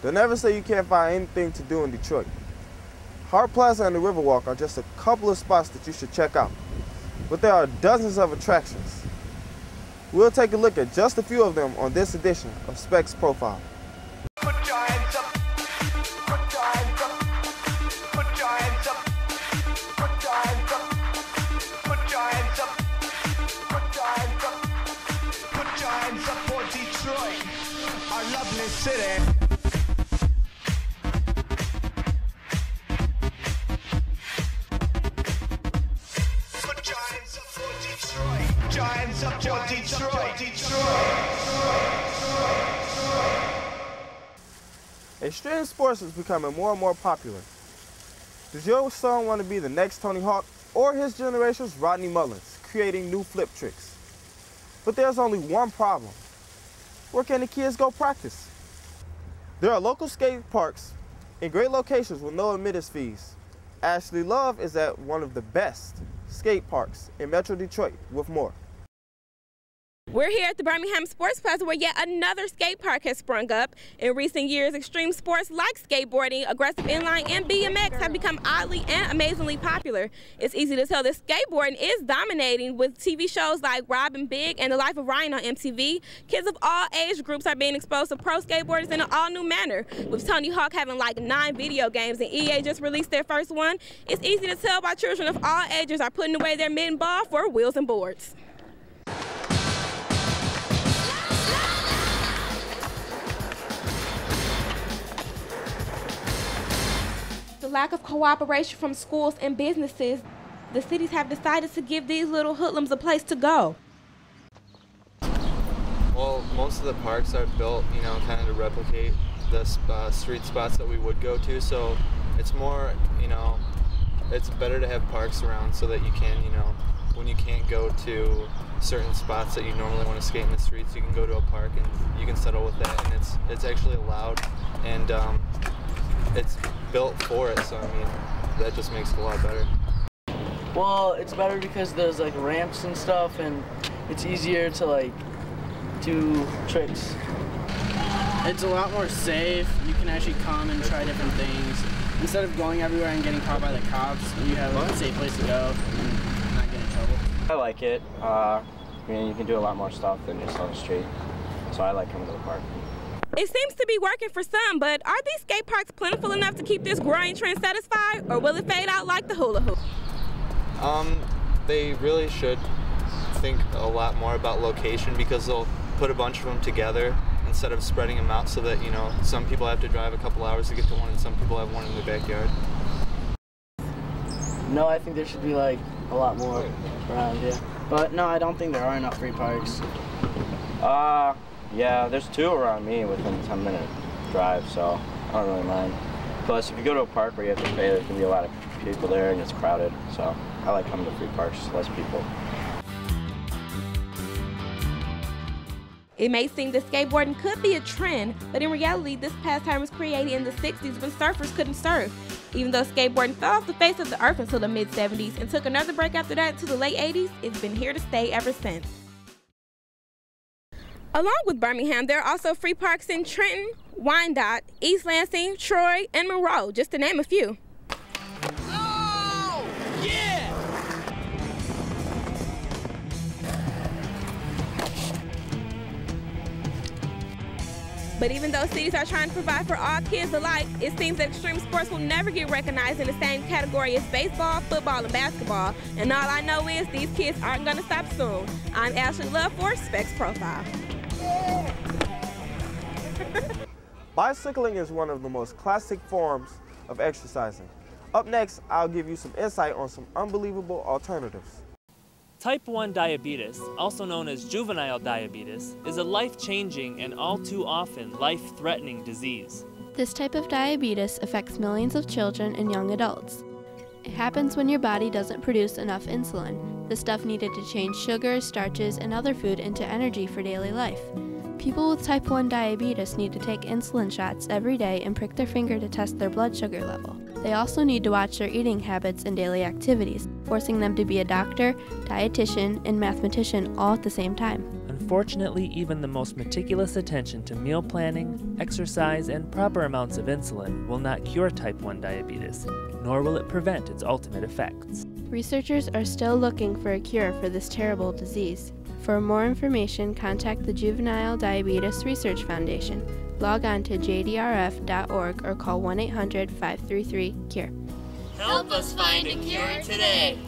Don't ever say you can't find anything to do in Detroit. Hart Plaza and the Riverwalk are just a couple of spots that you should check out, but there are dozens of attractions. We'll take a look at just a few of them on this edition of Specs Profile. City. Put giants up for Detroit. Giants up for Detroit. Extreme sports is becoming more and more popular. Does your son want to be the next Tony Hawk or his generation's Rodney Mullins, creating new flip tricks? But there's only one problem. Where can the kids go practice? There are local skate parks in great locations with no admittance fees. Ashley Love is at one of the best skate parks in Metro Detroit with more. We're here at the Birmingham Sports Plaza where yet another skate park has sprung up. In recent years, extreme sports like skateboarding, aggressive inline, and BMX have become oddly and amazingly popular. It's easy to tell that skateboarding is dominating with TV shows like Rob and Big and The Life of Ryan on MTV. Kids of all age groups are being exposed to pro skateboarders in an all-new manner. With Tony Hawk having like 9 video games and EA just released their first one, it's easy to tell why children of all ages are putting away their mitten ball for wheels and boards. The lack of cooperation from schools and businesses, the cities have decided to give these little hoodlums a place to go. Well, most of the parks are built, kind of to replicate the street spots that we would go to, so it's more, it's better to have parks around so that you can, when you can't go to certain spots that you normally want to skate in the streets, you can go to a park and you can settle with that, and it's actually allowed, and it's built for it, so that just makes it a lot better. Well, it's better because there's like ramps and stuff, and it's easier to do tricks. It's a lot more safe. You can actually come and try different things. Instead of going everywhere and getting caught by the cops, you have a safe place to go and not get in trouble. I like it. You can do a lot more stuff than just on the street, so I like coming to the park. It seems to be working for some, but are these skate parks plentiful enough to keep this growing trend satisfied, or will it fade out like the hula hoop? They really should think a lot more about location, because they'll put a bunch of them together instead of spreading them out so that, some people have to drive a couple hours to get to one and some people have one in their backyard. No, I think there should be a lot more around here. But no, I don't think there are enough free parks. Yeah, there's 2 around me within a 10-minute drive, so I don't really mind. Plus, if you go to a park where you have to pay, there can be a lot of people there and it's crowded, so I like coming to free parks, less people. It may seem that skateboarding could be a trend, but in reality, this pastime was created in the 60s when surfers couldn't surf. Even though skateboarding fell off the face of the earth until the mid-70s and took another break after that to the late 80s, it's been here to stay ever since. Along with Birmingham, there are also free parks in Trenton, Wyandotte, East Lansing, Troy, and Monroe, just to name a few. Oh, yeah! But even though cities are trying to provide for all kids alike, it seems that extreme sports will never get recognized in the same category as baseball, football, and basketball. And all I know is these kids aren't going to stop soon. I'm Ashley Love for Specs Profile. Bicycling is one of the most classic forms of exercising. Up next, I'll give you some insight on some unbelievable alternatives. Type 1 diabetes, also known as juvenile diabetes, is a life-changing and all too often life-threatening disease. This type of diabetes affects millions of children and young adults. It happens when your body doesn't produce enough insulin, the stuff needed to change sugars, starches, and other food into energy for daily life. People with type 1 diabetes need to take insulin shots every day and prick their finger to test their blood sugar level. They also need to watch their eating habits and daily activities, forcing them to be a doctor, dietitian, and mathematician all at the same time. Unfortunately, even the most meticulous attention to meal planning, exercise, and proper amounts of insulin will not cure type 1 diabetes, nor will it prevent its ultimate effects. Researchers are still looking for a cure for this terrible disease. For more information, contact the Juvenile Diabetes Research Foundation. Log on to jdrf.org or call 1-800-533-CURE. Help us find a cure today!